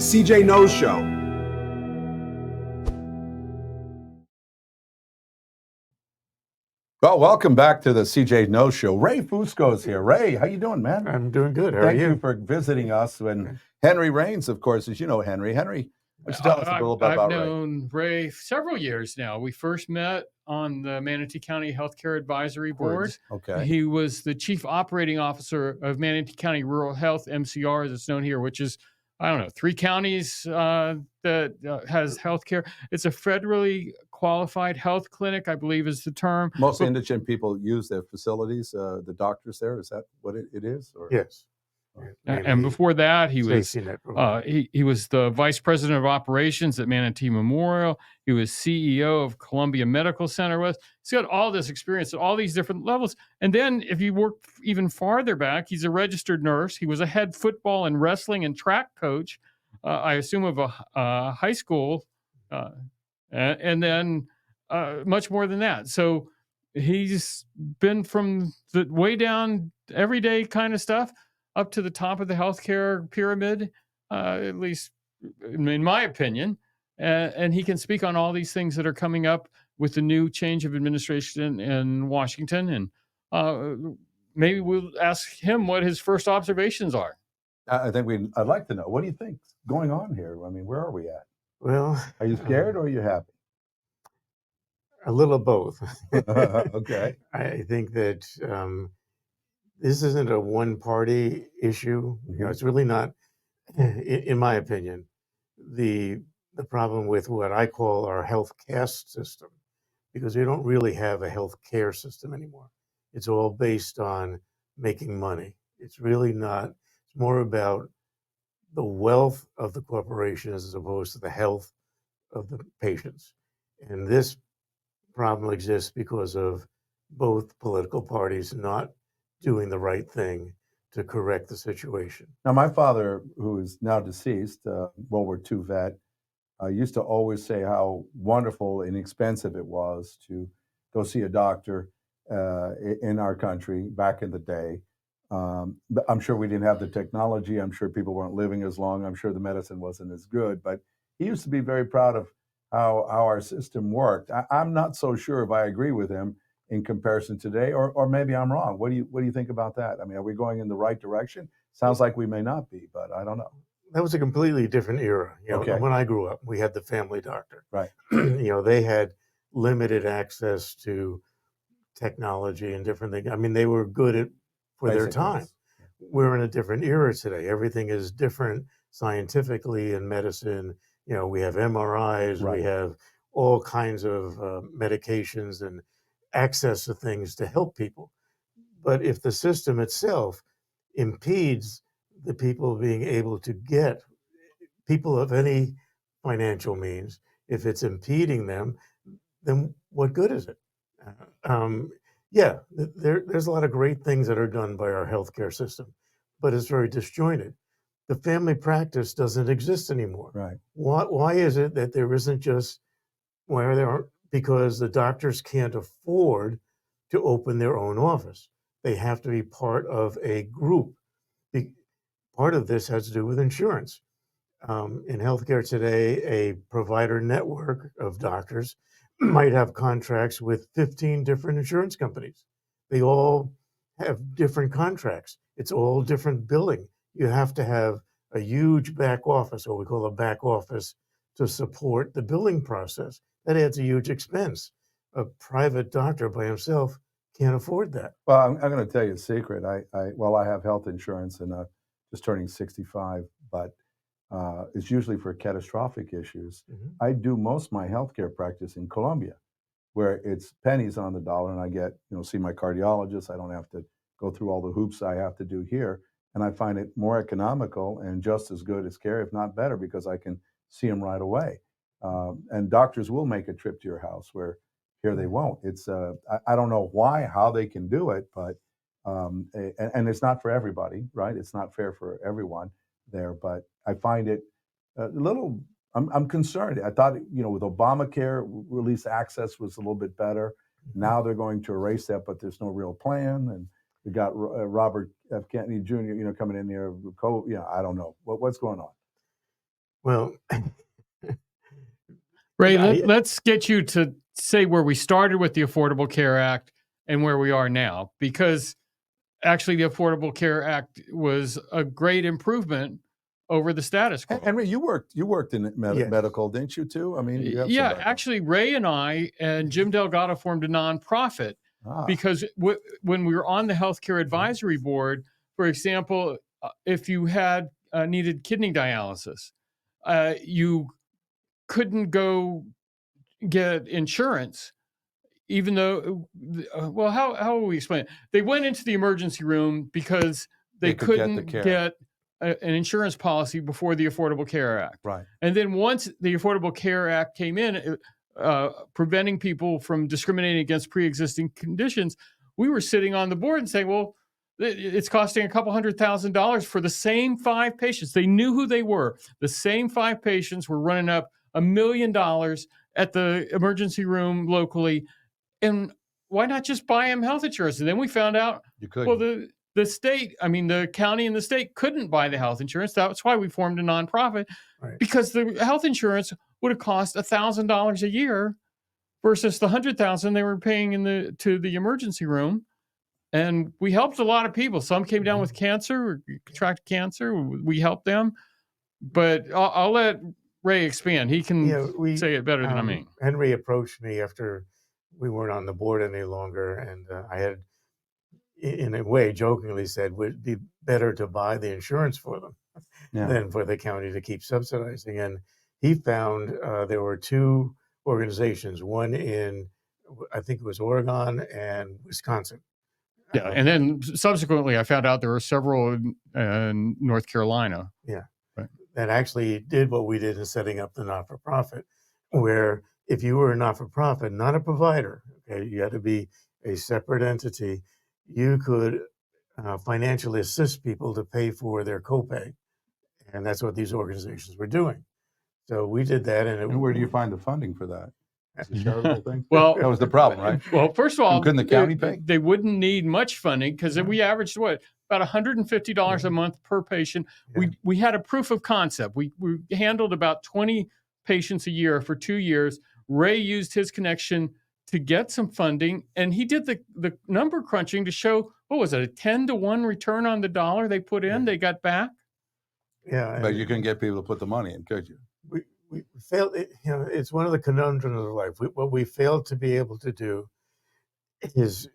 CJ Knows Show. Well, welcome back to the CJ Knows Show. Ray Fusco is here. Ray, how you doing, man? I'm doing good. How Thank are you? you for visiting us. And Henry Raines, of course, as you know, Henry. Henry, why don't you tell us a little bit about Ray? I've known Ray several years now. We first met on the Manatee County Healthcare Advisory Board. Okay. He was the Chief Operating Officer of Manatee County Rural Health, MCR, as it's known here, which is, I don't know, 3 counties that has healthcare. It's a federally qualified health clinic, I believe is the term. Most indigent people use their facilities, the doctors there. Is that what it is? Or? Yes. And before that, he was he was the vice president of operations at Manatee Memorial. He was CEO of Columbia Medical Center. He's got all this experience at all these different levels. And then if you work even farther back, he's a registered nurse. He was a head football and wrestling and track coach, I assume of a high school, and then much more than that. So he's been from the way down everyday kind of stuff up to the top of the healthcare pyramid, at least in my opinion. And he can speak on all these things that are coming up with the new change of administration in Washington. And maybe we'll ask him what his first observations are. I'd like to know, what do you think's going on here? I mean, where are we at? Well, are you scared or are you happy? A little of both. Okay. I think that this isn't a one-party issue. You know, it's really not, in my opinion, the problem with what I call our health caste system, because we don't really have a health care system anymore. It's all based on making money. It's really not. It's more about the wealth of the corporations as opposed to the health of the patients. And this problem exists because of both political parties not doing the right thing to correct the situation. Now, my father, who is now deceased, World War II vet, used to always say how wonderful and inexpensive it was to go see a doctor in our country back in the day. But I'm sure we didn't have the technology. I'm sure people weren't living as long. I'm sure the medicine wasn't as good. But he used to be very proud of how our system worked. I'm not so sure if I agree with him in comparison today, or maybe I'm wrong. What do you think about that? I mean, are we going in the right direction? Sounds like we may not be, but I don't know. That was a completely different era. You know, Okay. When I grew up, we had the family doctor. Right. You know, they had limited access to technology and different things. I mean, they were good for their time. We're in a different era today. Everything is different scientifically in medicine. You know, we have MRIs, Right. we have all kinds of medications and access to things to help people. But if the system itself impedes the people being able to get, people of any financial means, if it's impeding them, then what good is it? There's a lot of great things that are done by our healthcare system, but it's very disjointed. The family practice doesn't exist anymore. Right. Why is it that there isn't just where there are? Because the doctors can't afford to open their own office. They have to be part of a group. Part of this has to do with insurance. In healthcare today, a provider network of doctors might have contracts with 15 different insurance companies. They all have different contracts. It's all different billing. You have to have a huge back office, or we call a back office, to support the billing process. That adds a huge expense. A private doctor by himself can't afford that. Well, I'm going to tell you a secret. I have health insurance and just turning 65, but it's usually for catastrophic issues. Mm-hmm. I do most of my healthcare practice in Colombia, where it's pennies on the dollar, and I get, see my cardiologist. I don't have to go through all the hoops I have to do here, and I find it more economical and just as good as care, if not better, because I can see them right away. And doctors will make a trip to your house, where here they won't. It's I don't know how they can do it, but and it's not for everybody, right? It's not fair for everyone there, but I find it a little. I'm concerned. I thought, with Obamacare, at least access was a little bit better. Now they're going to erase that, but there's no real plan. And we got Robert F. Kennedy Jr. Coming in there. I don't know what's going on. Well, Ray, I, let's get you to say where we started with the Affordable Care Act and where we are now, because actually the Affordable Care Act was a great improvement over the status quo. Henry, you worked in Yes. medical, didn't you too? I mean, you have some Yeah, background. actually, Ray and I and Jim Delgado formed a nonprofit Ah, because when we were on the healthcare advisory board, for example, if you had needed kidney dialysis, you couldn't go get insurance, even though, well, how will we explain it? They went into the emergency room because they could get the couldn't care. get an insurance policy before the Affordable Care Act. right. And then once the Affordable Care Act came in, preventing people from discriminating against pre-existing conditions, we were sitting on the board and saying, well, it's costing a couple $100,000 for the same 5 patients. They knew who they were. The same 5 patients were running up $1 million at the emergency room locally. And why not just buy them health insurance? And then we found out, You could. well, the state, I mean, the county and the state couldn't buy the health insurance. That's why we formed a nonprofit, Right. because the health insurance would have cost $1,000 a year versus the $100,000 they were paying to the emergency room. And we helped a lot of people. Some came down with cancer or contracted cancer. We helped them. But I'll let Ray expand. He can say it better than I mean. Henry approached me after we weren't on the board any longer, and I had, in a way, jokingly said, would be better to buy the insurance for them than for the county to keep subsidizing. And he found there were 2 organizations, one in, I think it was Oregon and Wisconsin. Yeah, and then subsequently, I found out there were several in North Carolina. Yeah, right. That actually did what we did in setting up the not-for-profit, where if you were a not-for-profit, not a provider, okay, you had to be a separate entity, you could financially assist people to pay for their copay, and that's what these organizations were doing. So we did that, And where do you find the funding for that? It's a charitable thing. Well, that was the problem, right? Well, first of all, couldn't the county pay? They wouldn't need much funding because we averaged about $150 a month per patient. Yeah. We had a proof of concept. We handled about 20 patients a year for 2 years. Ray used his connection to get some funding, and he did the number crunching to show, what was it, a 10-to-1 return on the dollar they put in, they got back. Yeah, But you couldn't get people to put the money in, could you? We failed. It's one of the conundrums of life. What we failed to be able to do is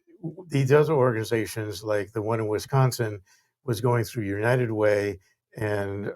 these other organizations, like the one in Wisconsin, was going through United Way and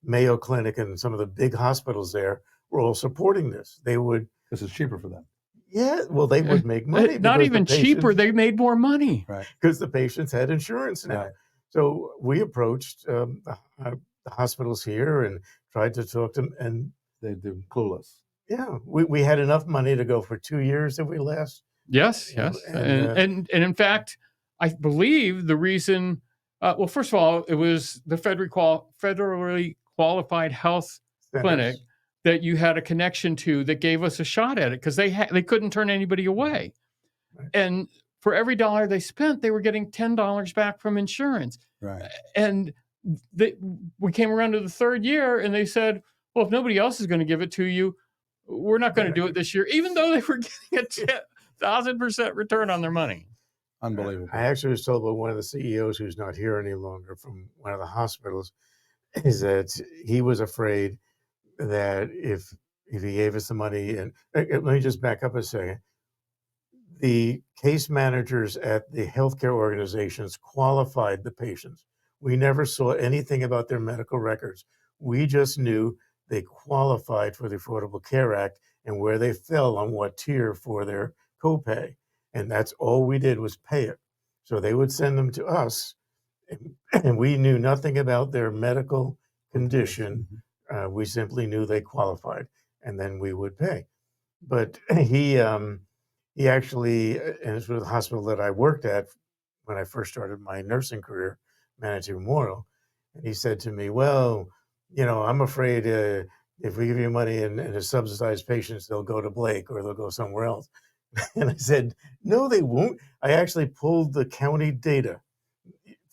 Mayo Clinic, and some of the big hospitals there were all supporting this. They would, because it's cheaper for them. Yeah, well, they would make money. Not even cheaper; they made more money, right? Because the patients had insurance now. Right. So we approached the hospitals here and tried to talk to them, and they're clueless. Yeah, we had enough money to go for 2 years if we last. Yes. And in fact, I believe the reason, well, first of all, it was the federally qualified health clinic that you had a connection to that gave us a shot at it, because they couldn't turn anybody away. Right. And for every dollar they spent, they were getting $10 back from insurance. Right. And we came around to the 3rd year and they said, well, if nobody else is going to give it to you, we're not going to do it this year, even though they were getting a 1,000% return on their money. Unbelievable. I actually was told by one of the CEOs, who's not here any longer, from one of the hospitals, is that he was afraid that if he gave us the money, and let me just back up a second. The case managers at the healthcare organizations qualified the patients. We never saw anything about their medical records. We just knew they qualified for the Affordable Care Act and where they fell on what tier for their copay. And that's all we did was pay it. So they would send them to us, and we knew nothing about their medical condition. We simply knew they qualified, and then we would pay. But he actually, and it's with the hospital that I worked at when I first started my nursing career, Manatee Memorial, and he said to me, well, I'm afraid if we give you money and to subsidize patients, they'll go to Blake or they'll go somewhere else. And I said, no, they won't. I actually pulled the county data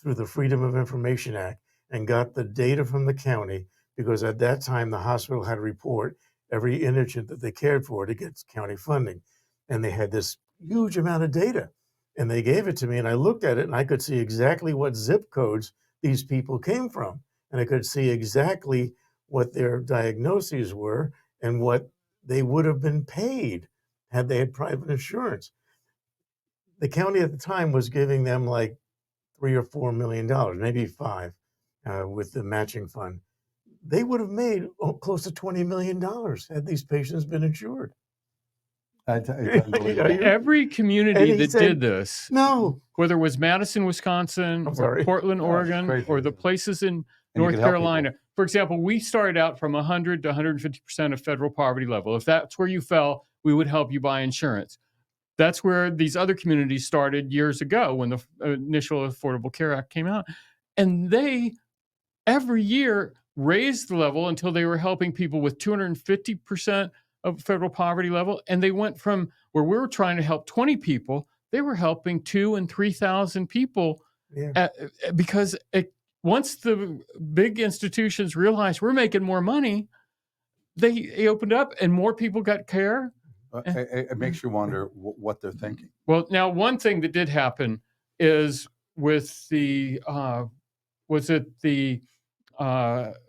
through the Freedom of Information Act and got the data from the county because at that time the hospital had to report every indigent that they cared for to get county funding. And they had this huge amount of data. And they gave it to me, and I looked at it, and I could see exactly what zip codes these people came from. And I could see exactly what their diagnoses were and what they would have been paid had they had private insurance. The county at the time was giving them like $3 or $4 million, maybe $5, with the matching fund. They would have made close to $20 million had these patients been insured. It's unbelievable. Every community And he that said, did this, no, whether it was Madison, Wisconsin, I'm or sorry. Portland, Oh, it's Oregon, crazy. or the places in And you North could help Carolina. people. For example, we started out from 100 to 150% of federal poverty level. If that's where you fell, we would help you buy insurance. That's where these other communities started years ago when the initial Affordable Care Act came out. And they, every year, raised the level until they were helping people with 250% of federal poverty level. And they went from where we were trying to help 20 people, they were helping 2,000 and 3,000 people. Yeah. Because once the big institutions realized we're making more money, they opened up and more people got care. It makes you wonder what they're thinking. Well, now one thing that did happen is with the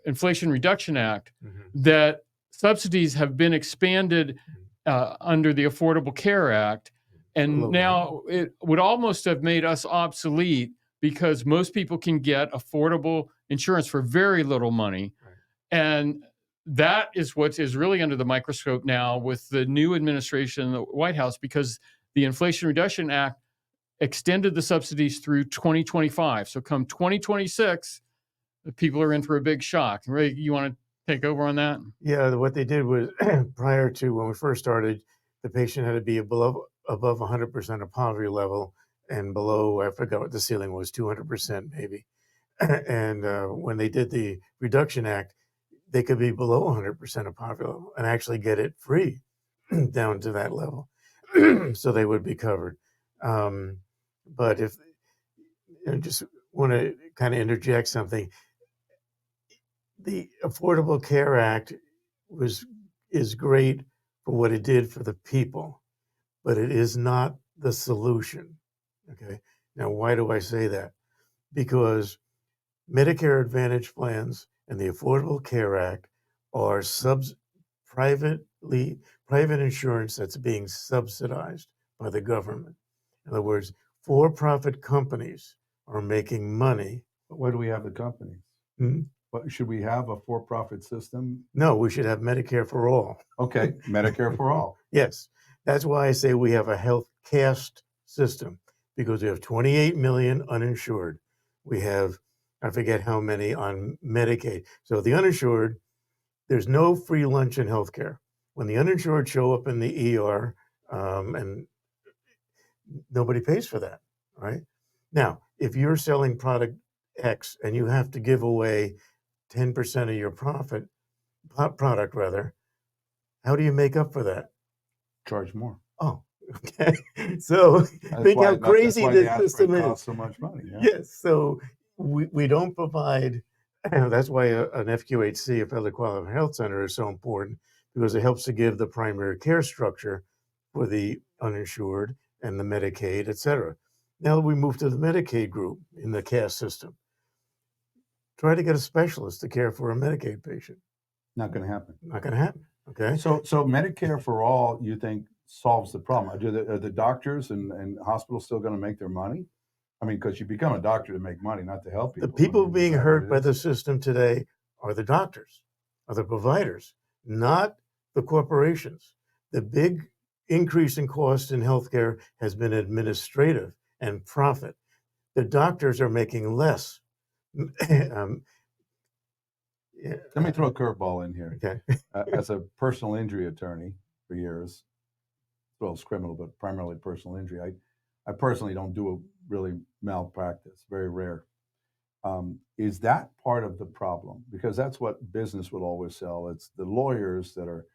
Inflation Reduction Act, that subsidies have been expanded under the Affordable Care Act, and now it would almost have made us obsolete because most people can get affordable insurance for very little money, and that is what is really under the microscope now with the new administration in the White House, because the Inflation Reduction Act extended the subsidies through 2025. So come 2026, the people are in for a big shock. Ray, you want to take over on that? Yeah, what they did was prior to when we first started, the patient had to be above 100% of poverty level and below, I forgot what the ceiling was, 200% maybe. And when they did the Reduction Act, they could be below 100% of poverty level and actually get it free down to that level. So they would be covered. But if I just want to kind of interject something, the Affordable Care Act is great for what it did for the people, but it is not the solution. Okay. Now, why do I say that? Because Medicare Advantage plans and the Affordable Care Act are private insurance that's being subsidized by the government. In other words, for-profit companies are making money. But why do we have the companies? But should we have a for-profit system? No, we should have Medicare for all. Okay, Medicare for all. Yes, that's why I say we have a health caste system, because we have 28 million uninsured. We have, I forget how many on Medicaid. So the uninsured, there's no free lunch in healthcare. When the uninsured show up in the ER, and nobody pays for that, right? Now, if you're selling product X and you have to give away 10% of your product rather, how do you make up for that? Charge more. Oh, okay. So think how crazy this system is. Costs so much money. Yeah? Yes. So we don't provide. That's why an FQHC, a Federally Qualified Health Center, is so important, because it helps to give the primary care structure for the uninsured and the Medicaid, et cetera. Now that we move to the Medicaid group in the caste system, try to get a specialist to care for a Medicaid patient. Not going to happen. Not going to happen. Okay. So Medicare for all, you think, solves the problem? Are the doctors and hospitals still going to make their money? I mean, because you become a doctor to make money, not to help people. The people being hurt by the system today are the doctors, are the providers, not the corporations. The big increase in cost in healthcare has been administrative and profit. The doctors are making less. Let me throw a curveball in here. Okay. As a personal injury attorney for years, as well as criminal, but primarily personal injury, I personally don't do a really malpractice, very rare. Is that part of the problem? Because that's what business will always sell. It's the lawyers that are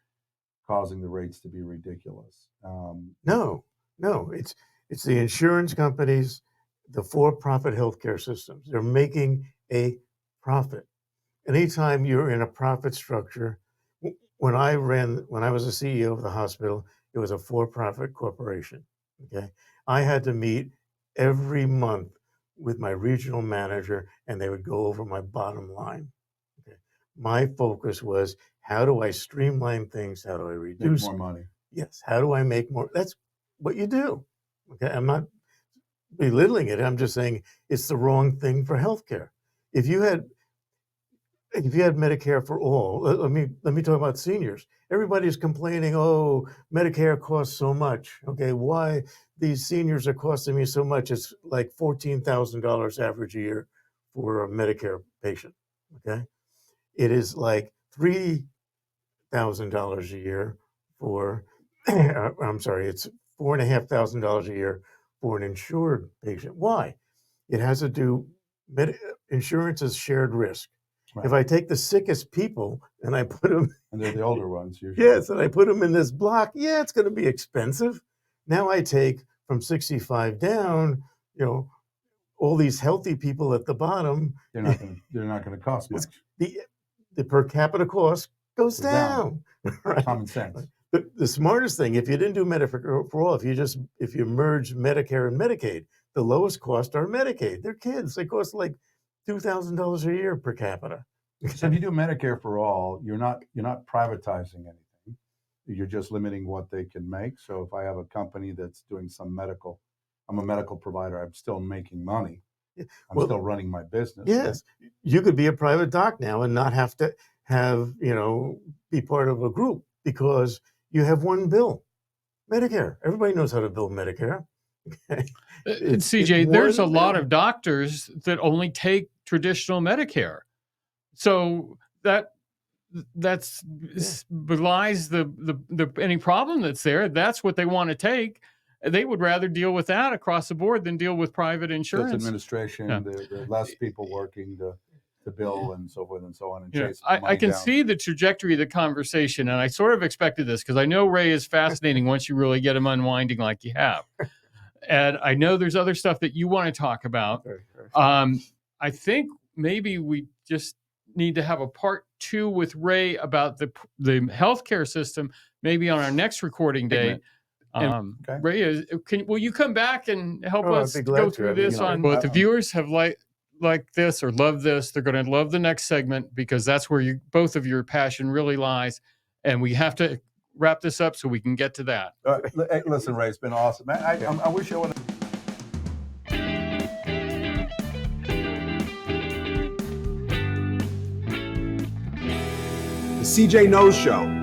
causing the rates to be ridiculous. No, it's the insurance companies, the for-profit healthcare systems. They're making a profit. anytime you're in a profit structure, when I was a CEO of the hospital, it was a for-profit corporation. Okay, I had to meet every month with my regional manager, and they would go over my bottom line. Okay, my focus was, how do I streamline things? How do I Make reduce? more money. Yes, how do I make more? That's what you do. Okay, I'm not belittling it. I'm just saying it's the wrong thing for healthcare. If you had Medicare for all, let me talk about seniors. Everybody's complaining, oh, Medicare costs so much. Okay, why these seniors are costing me so much? It's like $14,000 average a year for a Medicare patient. Okay, it is like $3,000 a year for, I'm sorry, it's $4,500 a year for an insured patient. Why? It has to do, insurance is shared risk. Right. If I take the sickest people and I put them, And they're the older ones usually. yes, and I put them in this block, yeah, it's going to be expensive. Now I take from 65 down, all these healthy people at the bottom. They're not going to cost much. The per capita cost goes down. Right? Common sense. The smartest thing, if you didn't do Medicare for all, if you merge Medicare and Medicaid, the lowest cost are Medicaid. They're kids. They cost like $2,000 a year per capita. So if you do Medicare for all, you're not privatizing anything. You're just limiting what they can make. So if I have a company that's doing some medical, I'm a medical provider, I'm still making money. I'm still running my business. Yes. Right? You could be a private doc now and not have to be part of a group because you have one bill. Medicare. Everybody knows how to bill Medicare. CJ, there's a lot of doctors that only take traditional Medicare. So that's belies the any problem that's there. That's what they want to take. They would rather deal with that across the board than deal with private insurance. It's administration, the less people working to bill and so forth and so on. And chase I can down. see the trajectory of the conversation, and I sort of expected this because I know Ray is fascinating once you really get him unwinding like you have. And I know there's other stuff that you want to talk about. I think maybe we just need to have a part 2 with Ray about the healthcare system, maybe on our next recording day. Okay. Ray, will you come back and help us go through this on what the viewers have like this or love this? They're going to love the next segment because that's where both of your passion really lies. And we have to wrap this up so we can get to that. Listen, Ray, it's been awesome. I wish I would have. The CJ Knows Show.